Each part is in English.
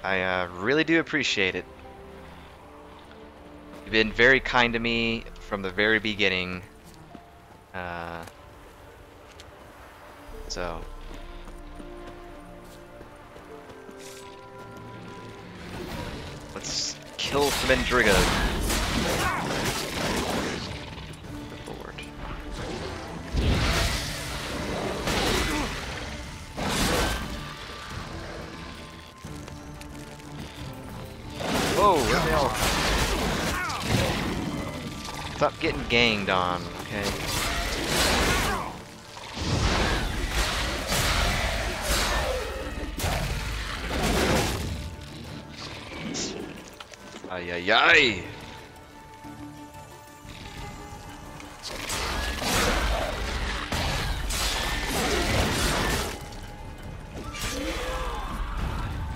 I really do appreciate it. You've been very kind to me from the very beginning. Uh, so. Let's kill some Endriga. Good lord. Whoa, where they all come? Stop getting ganged on, okay? Ay ay ay!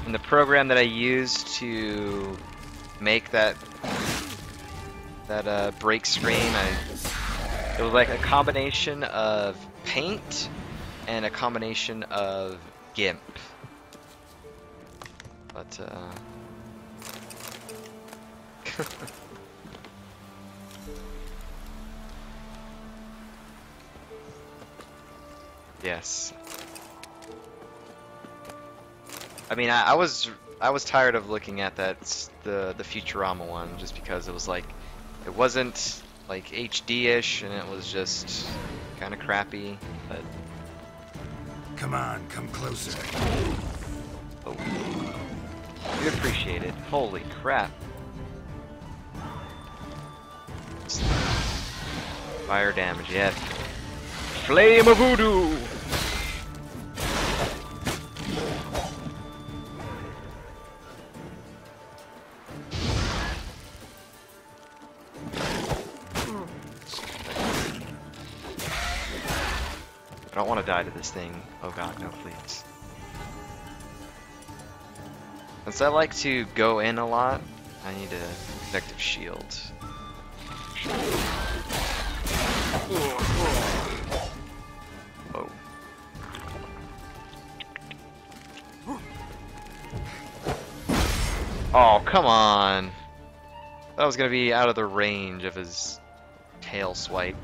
And the program that I used to make that break screen, it was like a combination of paint and a combination of GIMP. But yes. I mean, I was tired of looking at the Futurama one just because it was like it wasn't like HD-ish and it was just kind of crappy. But Come on, come closer. oh, you appreciate it. Holy crap! Fire damage, yes. Flame of Voodoo! I don't want to die to this thing. Oh god, no, please. Since I like to go in a lot, I need a protective shield. Oh. Oh, come on! That was gonna be out of the range of his tail swipe.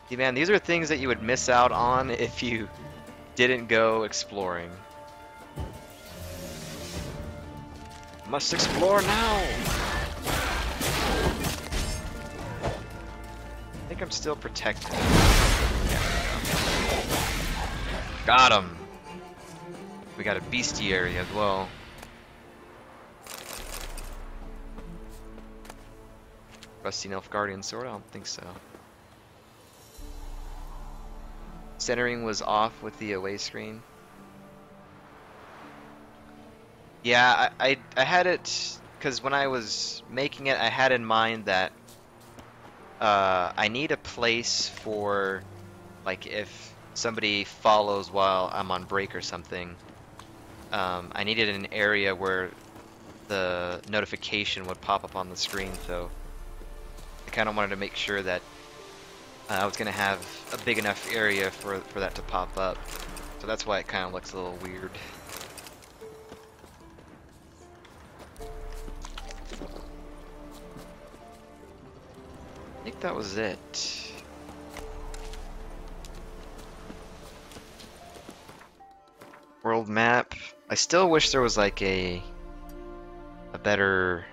See, man, these are things that you would miss out on if you didn't go exploring. Must explore now! I think I'm still protected. Got him! We got a bestiary as well. Rusty Nilfgaardian sword? I don't think so. Centering was off with the away screen. Yeah, I had it because when I was making it, I had in mind that I need a place for, like, if somebody follows while I'm on break or something. I needed an area where the notification would pop up on the screen, so I kind of wanted to make sure that I was going to have a big enough area for that to pop up. So that's why it kind of looks a little weird. I think that was it. World map. I still wish there was like a better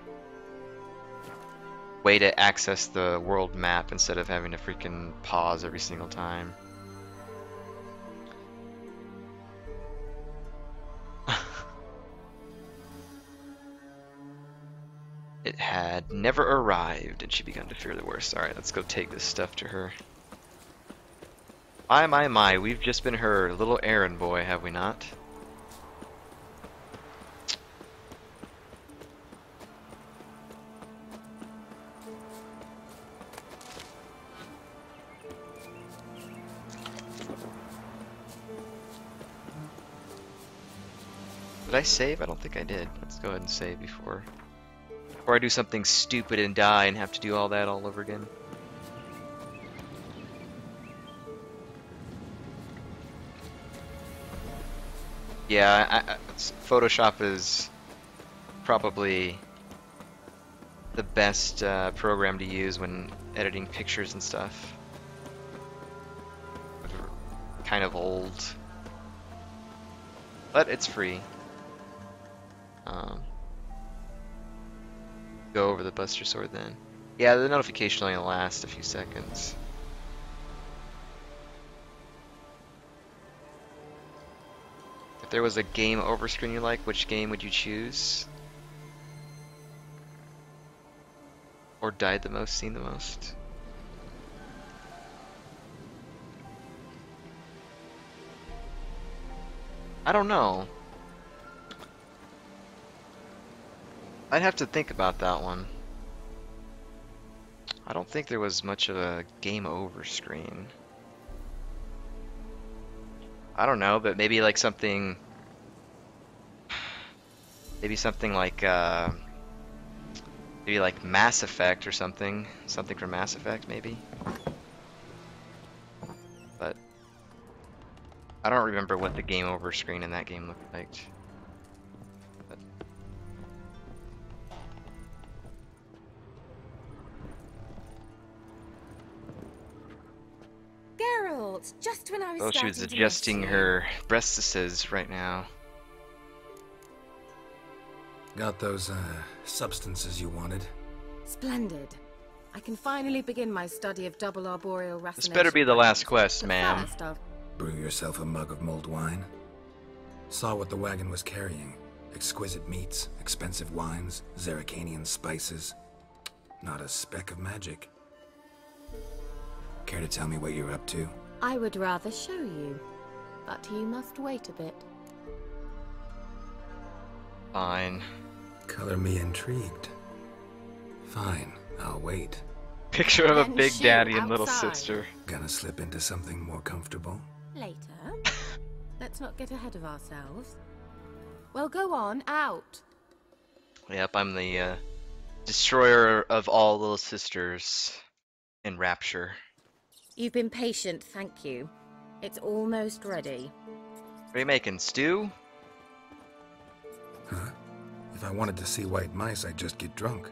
way to access the world map instead of having to freaking pause every single time. It had never arrived, and she begun to fear the worst. Alright, let's go take this stuff to her. My, we've just been her little errand boy, have we not? Did I save? I don't think I did. Let's go ahead and save before I do something stupid and die and have to do all that all over again. Yeah, Photoshop is probably the best program to use when editing pictures and stuff. Kind of old, but it's free. Go over the Buster Sword then. Yeah, the notification only lasts a few seconds. If there was a game over screen you like, which game would you choose? Or died the most, seen the most? I don't know. I'd have to think about that one. I don't think there was much of a game over screen. I don't know, but maybe like something... Maybe something like, maybe like Mass Effect or something. Something from Mass Effect, maybe? But... I don't remember what the game over screen in that game looked like. But... Geralt, just when I was Oh, she was starting to adjusting miss you. her breastises right now. Got those, substances you wanted? Splendid. I can finally begin my study of double arboreal racination. This better be the last quest, But ma'am. first, I'll... Brew yourself a mug of mulled wine. Saw what the wagon was carrying. Exquisite meats, expensive wines, Zerrikanian spices. Not a speck of magic. Care to tell me what you're up to? I would rather show you, but you must wait a bit. Fine. Color me intrigued. Fine, I'll wait. Picture of a Then big shoot daddy and little outside. sister. Gonna slip into something more comfortable? Later. Let's not get ahead of ourselves. Well, go on, out. Yep, I'm the destroyer of all little sisters in Rapture. You've been patient, thank you. It's almost ready. What are you making, stew? Huh? If I wanted to see white mice, I'd just get drunk.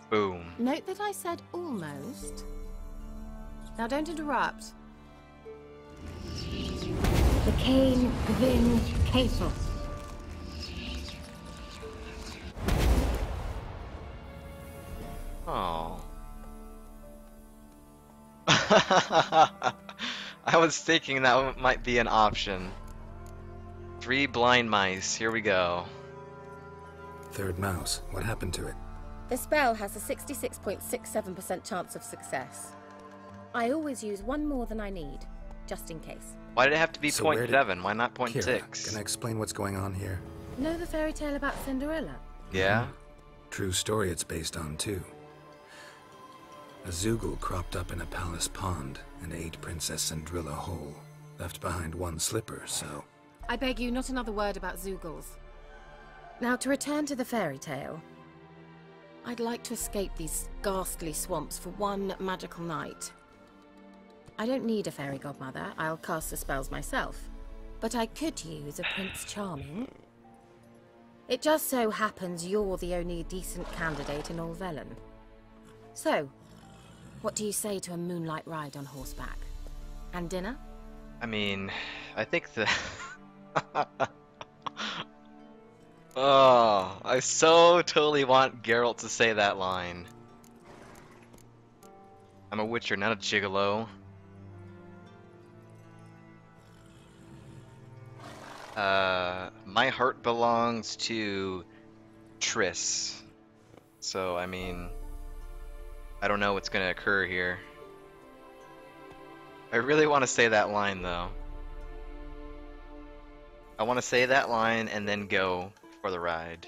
Boom. Note that I said almost. Now don't interrupt. The cane Vin Castle. Oh. I was thinking that might be an option. 3 blind mice, here we go. Third mouse, what happened to it? The spell has a 66.67% chance of success. I always use one more than I need, just in case. Why did it have to be So where did- 0.7? Why not Keira, 0.6? can I explain what's going on here? Know the fairy tale about Cinderella? Yeah? True story it's based on, too. A Zoogle cropped up in a palace pond and ate Princess Cinderella whole. Left behind one slipper, so... I beg you, not another word about Zoogles. Now, to return to the fairy tale. I'd like to escape these ghastly swamps for one magical night. I don't need a fairy godmother, I'll cast the spells myself. But I could use a Prince Charming. It just so happens you're the only decent candidate in all Velen. So, what do you say to a moonlight ride on horseback? And dinner? I mean, I think the... Oh, I so totally want Geralt to say that line. I'm a witcher, not a gigolo. My heart belongs to Triss. So, I mean, I don't know what's gonna occur here. I really want to say that line, though. I want to say that line and then go for the ride.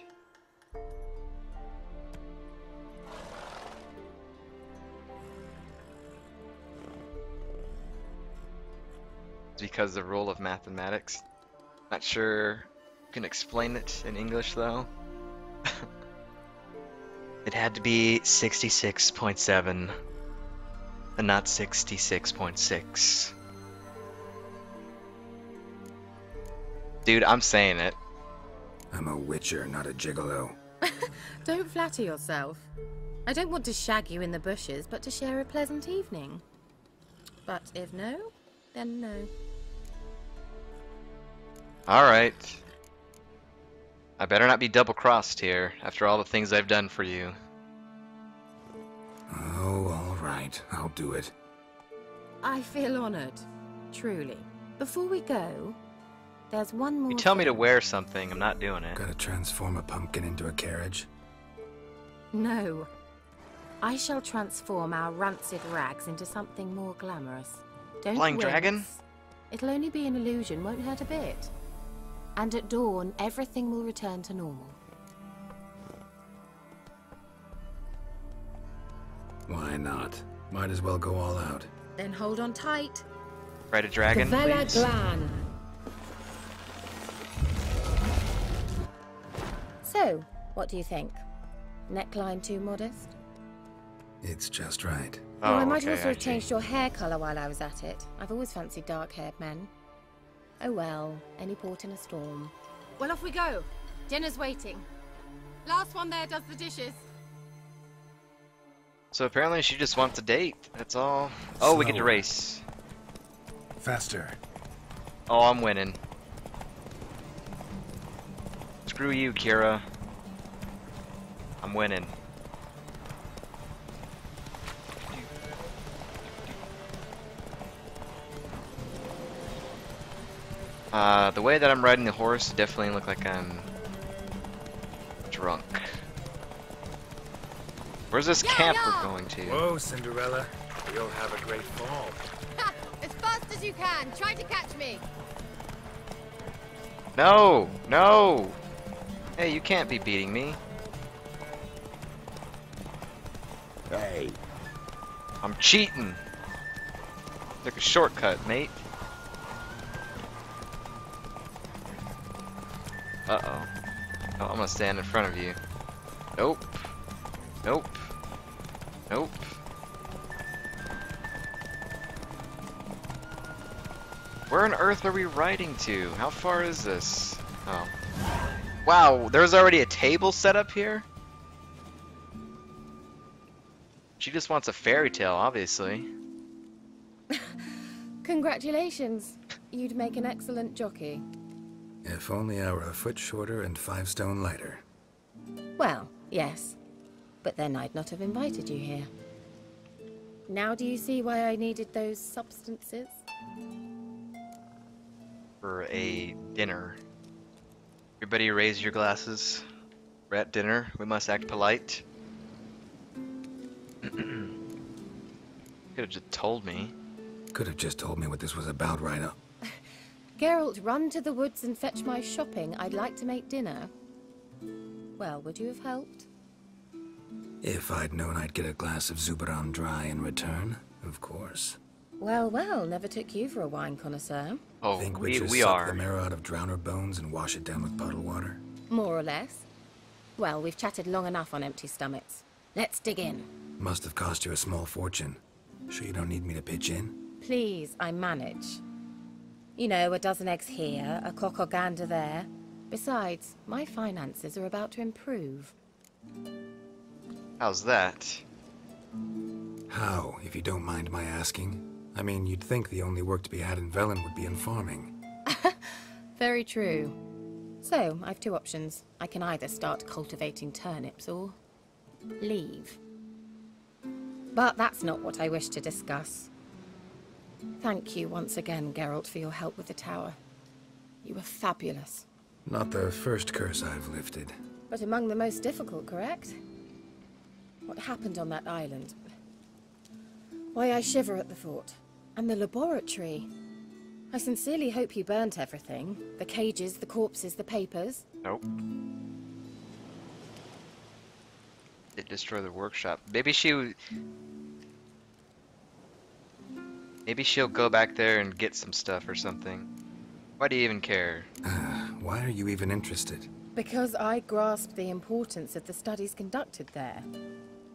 Because the rule of mathematics. Not sure I can explain it in English though. It had to be 66.7 and not 66.6. Dude, I'm saying it. I'm a witcher, not a gigolo. Don't flatter yourself. I don't want to shag you in the bushes, but to share a pleasant evening. But if no, then no. Alright. I better not be double-crossed here, after all the things I've done for you. Oh, all right. I'll do it. I feel honored. Truly. Before we go, there's one more You tell me to thing. wear something, I'm not doing it. Gotta transform a pumpkin into a carriage? No. I shall transform our rancid rags into something more glamorous. Don't Flying wince. dragon? It'll only be an illusion, won't hurt a bit. And at dawn, everything will return to normal. Why not? Might as well go all out. Then hold on tight. Ride a dragon, Gavella please. Glan. So, what do you think? Neckline too modest? It's just right. Oh, I might okay, also I have see. changed your hair colour while I was at it. I've always fancied dark-haired men. Oh well, any port in a storm. Well, off we go. Dinner's waiting. Last one there does the dishes. So apparently she just wants a date, that's all. Oh, we get to Slower. race. Faster. Oh, I'm winning. Screw you, Keira. I'm winning. The way that I'm riding the horse definitely look like I'm drunk. Where's this camp we're going to? Whoa, Cinderella. You'll have a great fall. As fast as you can. Try to catch me. No! No! Hey, you can't be beating me. Hey. I'm cheating. Took a shortcut, mate. Uh-oh. Oh, I'm gonna stand in front of you. Nope. Nope. Nope. Where on earth are we riding to? How far is this? Oh. Wow, there's already a table set up here? She just wants a fairy tale, obviously. Congratulations. You'd make an excellent jockey. If only I were a foot shorter and 5 stone lighter. Well, yes. But then I'd not have invited you here. Now do you see why I needed those substances? For a dinner. Everybody raise your glasses. We're at dinner. We must act polite. Could have just told me. Could have just told me what this was about right up. Geralt, run to the woods and fetch my shopping. I'd like to make dinner. Well, would you have helped? If I'd known I'd get a glass of Zuberon dry in return, of course. Well, well, never took you for a wine connoisseur. Oh, Think we witches suck are. the marrow out of drowner bones and wash it down with puddle water? More or less. Well, we've chatted long enough on empty stomachs. Let's dig in. Must have cost you a small fortune. Sure you don't need me to pitch in? Please, I manage. You know, a dozen eggs here, a cock or gander there. Besides, my finances are about to improve. How's that? How, if you don't mind my asking? I mean, you'd think the only work to be had in Velen would be in farming. Very true. So, I've two options. I can either start cultivating turnips or leave. But that's not what I wish to discuss. Thank you once again, Geralt, for your help with the tower. You were fabulous. Not the first curse I've lifted. But among the most difficult, correct? What happened on that island? Why, I shiver at the thought. And the laboratory. I sincerely hope you burnt everything. The cages, the corpses, the papers. Nope. It destroyed the workshop. Maybe she'll go back there and get some stuff or something. Why do you even care? Why are you even interested? Because I grasped the importance of the studies conducted there.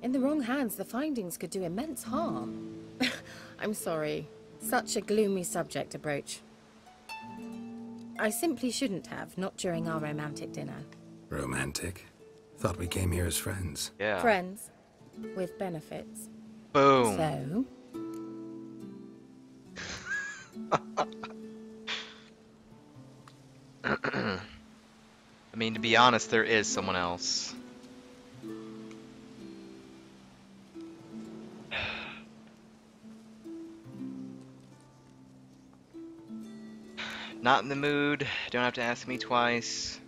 In the wrong hands, the findings could do immense harm. I'm sorry. Such a gloomy subject to broach. I simply shouldn't have, not during our romantic dinner. Romantic? Thought we came here as friends. Yeah. Friends. With benefits. Boom. So? I mean, to be honest, there is someone else. Not in the mood. Don't have to ask me twice.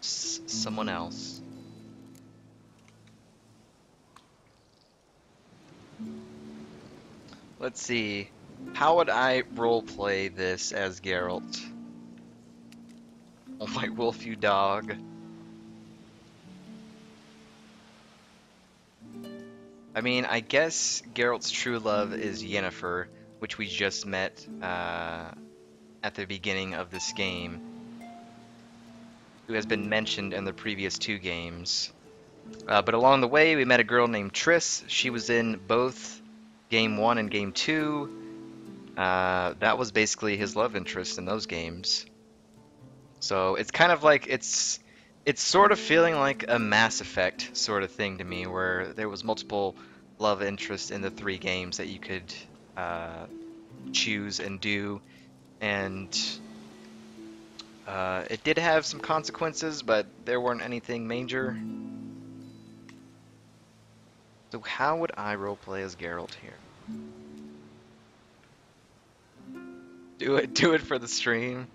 Someone else. Let's see. How would I roleplay this as Geralt? Oh my wolf, you dog. I mean, I guess Geralt's true love is Yennefer, which we just met at the beginning of this game, who has been mentioned in the previous 2 games. But along the way, we met a girl named Triss. She was in both Game 1 and Game 2. That was basically his love interest in those games. So it's kind of like, it's sort of feeling like a Mass Effect sort of thing to me, where there was multiple love interests in the 3 games that you could choose and do. And it did have some consequences, but there weren't anything major. So how would I roleplay as Geralt here? Do it for the stream.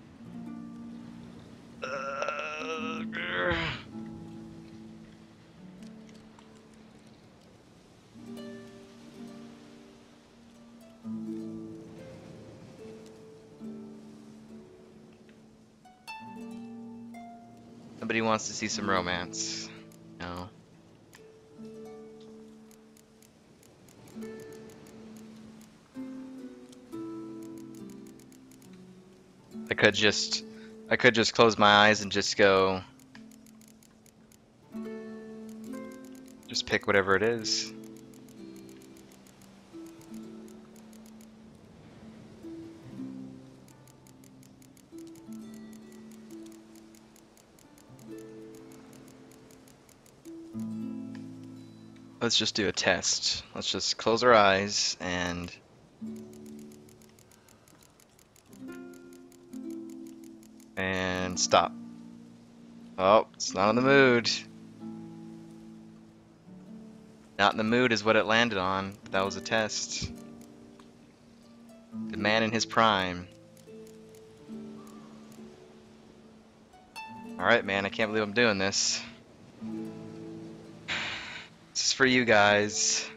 Somebody wants to see some romance. No. I could just close my eyes and just go. Just pick whatever it is. Let's just do a test. Let's just close our eyes and stop. Oh, it's not in the mood. Not in the mood is what it landed on. That was a test. The man in his prime. Alright, man, I can't believe I'm doing this. This is for you guys.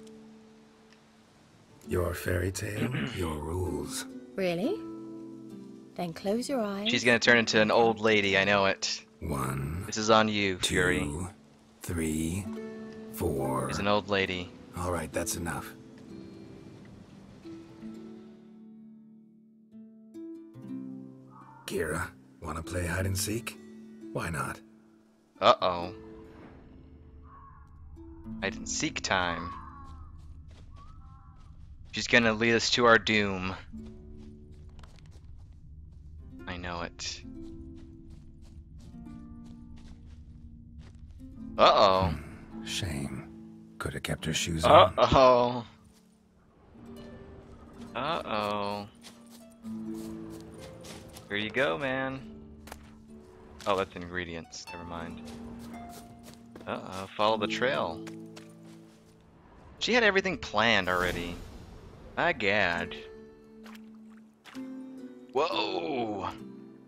Your fairy tale, your rules. Really? Then close your eyes. She's gonna turn into an old lady, I know it. 1, This is on you, 2, Fury. 3, 4. She's an old lady. All right, that's enough. Keira, wanna play hide and seek? Why not? Uh-oh. Hide and seek time. She's gonna lead us to our doom. I know it. Uh-oh. Shame. Could have kept her shoes on. Uh-oh. Uh-oh. Here you go, man. Oh, that's ingredients. Never mind. Uh-oh. Follow the trail. She had everything planned already. My God. Whoa!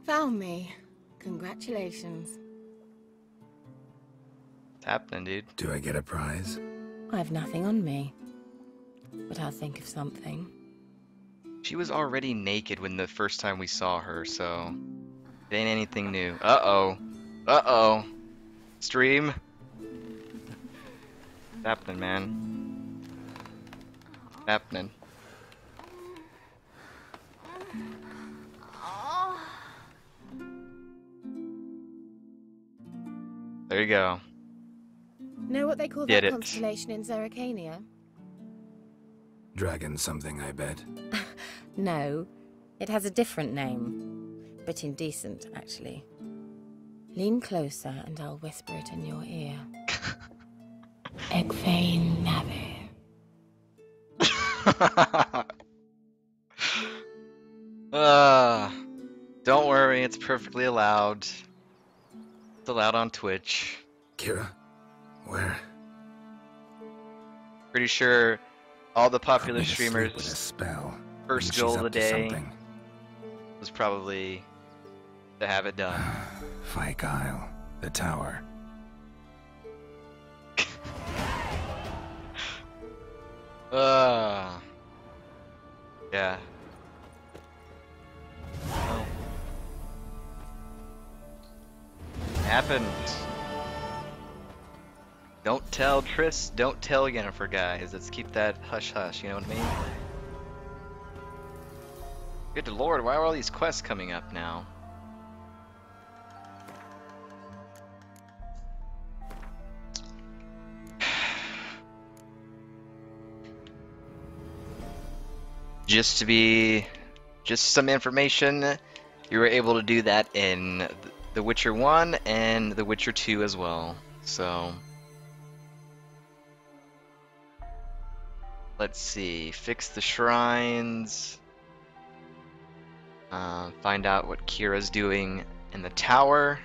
Found me. Congratulations. What's happening, dude? Do I get a prize? I've nothing on me. But I'll think of something. She was already naked when the first time we saw her, so it ain't anything new. Uh-oh. Uh-oh. Stream. What's happening, man? What's happening? There you go. Know what they call Get that it. constellation in Zerrikania? Dragon something, I bet. No, it has a different name. bit indecent, actually. Lean closer and I'll whisper it in your ear. Egfain Navi. Don't worry, it's perfectly allowed. It's allowed on Twitch. Keira? Where? Pretty sure all the popular Put me to sleep streamers' with a spell. first Means goal she's of the up to day something. was probably to have it done. Fyke Isle, the tower. Yeah. Well, happened. Don't tell Triss, don't tell Yennefer, guys. Let's keep that hush-hush, you know what I mean? Good lord, why are all these quests coming up now? Just some information, you were able to do that in The Witcher 1 and The Witcher 2 as well, so... Let's see, fix the shrines, find out what Keira's doing in the tower.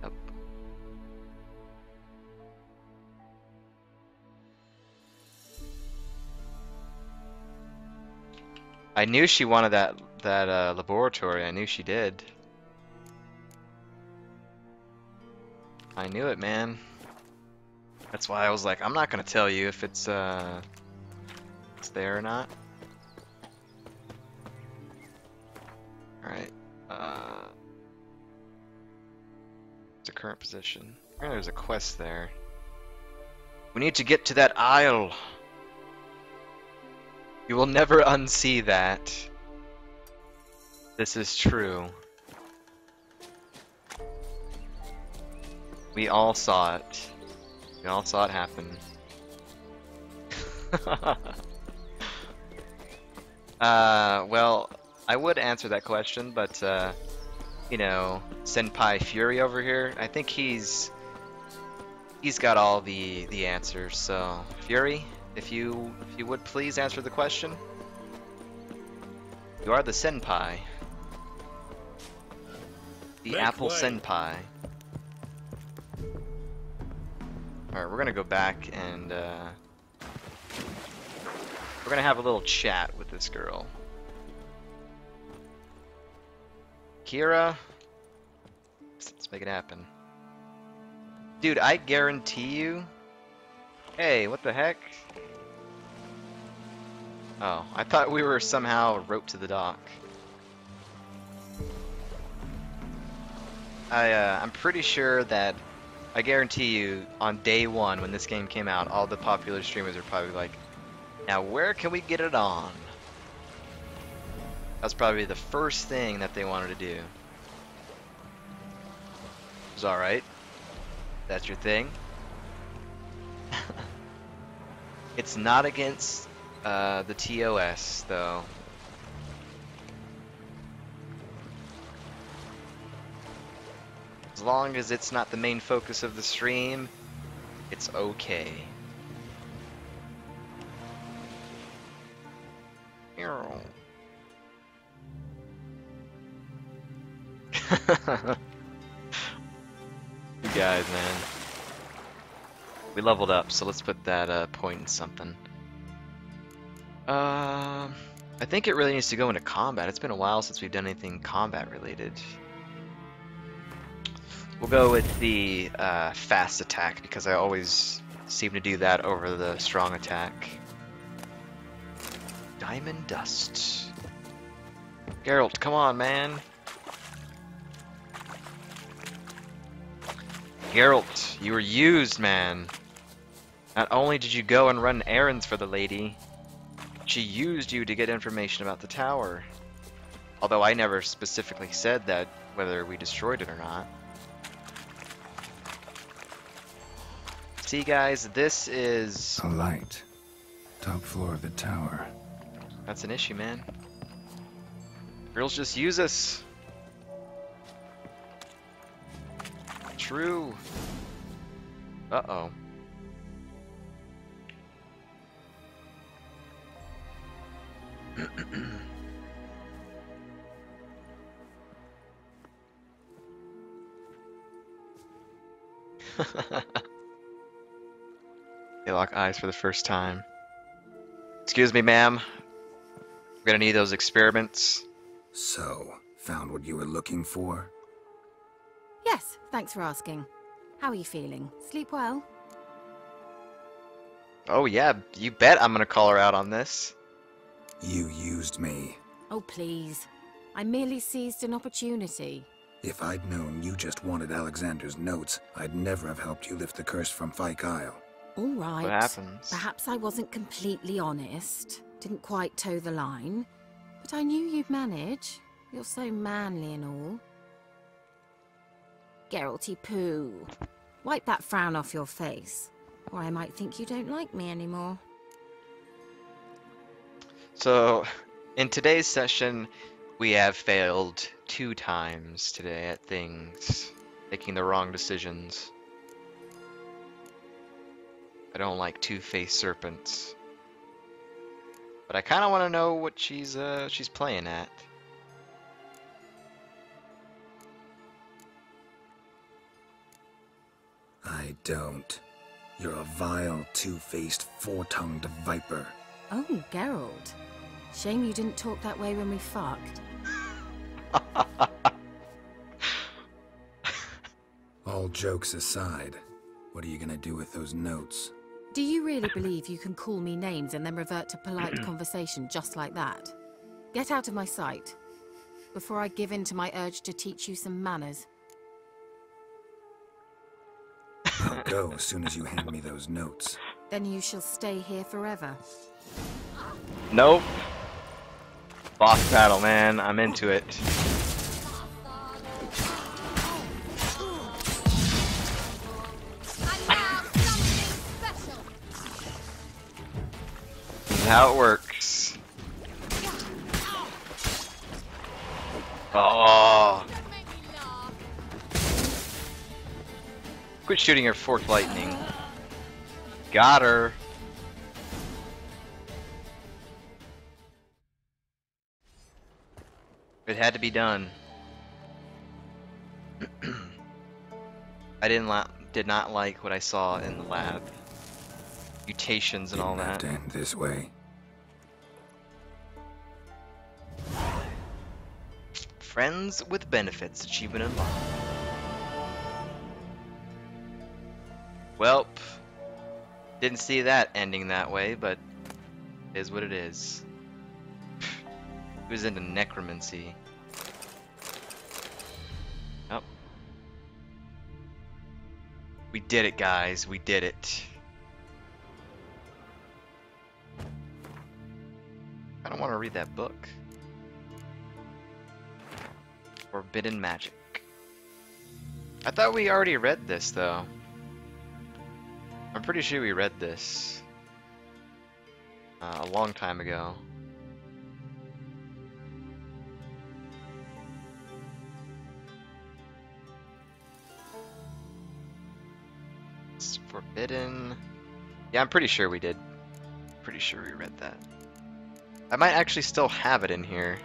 Yep. I knew she wanted that laboratory. I knew she did. I knew it, man. That's why I was like, I'm not gonna tell you if it's there or not. All right. It's a current position. Oh, there's a quest there. We need to get to that isle. You will never unsee that. This is true. We all saw it. We all saw it happen. Well, I would answer that question, but you know, Senpai Fury over here, I think he's got all the answers. So, Fury, if you would please answer the question. You are the Senpai. The Make Apple way. Senpai. Alright, we're gonna go back and we're gonna have a little chat with this girl. Keira, let's make it happen. Dude, I guarantee you. Hey, what the heck? Oh, I thought we were somehow roped to the dock. I'm pretty sure that, I guarantee you, on day one when this game came out, all the popular streamers are probably like, now where can we get it on? That's probably the first thing that they wanted to do. It's alright. That's your thing. It's not against the TOS, though. As long as it's not the main focus of the stream, it's okay. You guys, man. We leveled up, so let's put that point in something. I think it really needs to go into combat. It's been a while since we've done anything combat related. We'll go with the fast attack because I always seem to do that over the strong attack. Diamond Dust. Geralt, come on, man. Geralt, you were used, man. Not only did you go and run errands for the lady, she used you to get information about the tower. Although I never specifically said that whether we destroyed it or not. See, guys, this is... A light. Top floor of the tower. That's an issue, man. Girls just use us. True. Uh-oh. They lock eyes for the first time. Excuse me, ma'am. We're gonna need those experiments. So, found what you were looking for? Yes, thanks for asking. How are you feeling? Sleep well? Oh yeah, you bet I'm gonna call her out on this. You used me. Oh, please. I merely seized an opportunity. If I'd known you just wanted Alexander's notes, I'd never have helped you lift the curse from Fyke Isle. All right. What happens? Perhaps I wasn't completely honest. Didn't quite toe the line. But I knew you'd manage. You're so manly and all. Geralty poo. Wipe that frown off your face, or I might think you don't like me anymore. So, in today's session, we have failed 2 times today at things, making the wrong decisions. I don't like two-faced serpents, but I kind of want to know what she's playing at. I don't. You're a vile, two-faced, four-tongued viper. Oh, Geralt. Shame you didn't talk that way when we fucked. All jokes aside, what are you gonna do with those notes? Do you really believe you can call me names and then revert to polite conversation just like that? Get out of my sight, before I give in to my urge to teach you some manners. I'll go as soon as you hand me those notes. Then you shall stay here forever. Nope. Boss battle, man. I'm into it. This is how it works. Oh. Quit shooting her forked lightning. Got her. It had to be done. I did not like what I saw in the lab. Mutations and all Didn't have that. to end this way. Friends with benefits achievement unlocked. Welp. Didn't see that ending that way, but it is what it is. He was into necromancy. Oh. We did it, guys. We did it. I don't want to read that book. Forbidden Magic. I thought we already read this, though. I'm pretty sure we read this a long time ago. It's forbidden. Yeah, I'm pretty sure we did. Pretty sure we read that. I might actually still have it in here.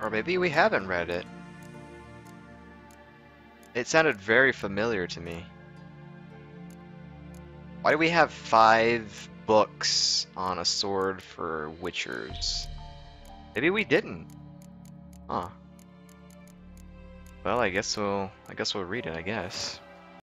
Or maybe we haven't read it. It sounded very familiar to me. Why do we have 5 books on a sword for witchers? Maybe we didn't. Huh. Well, I guess we'll read it, I guess.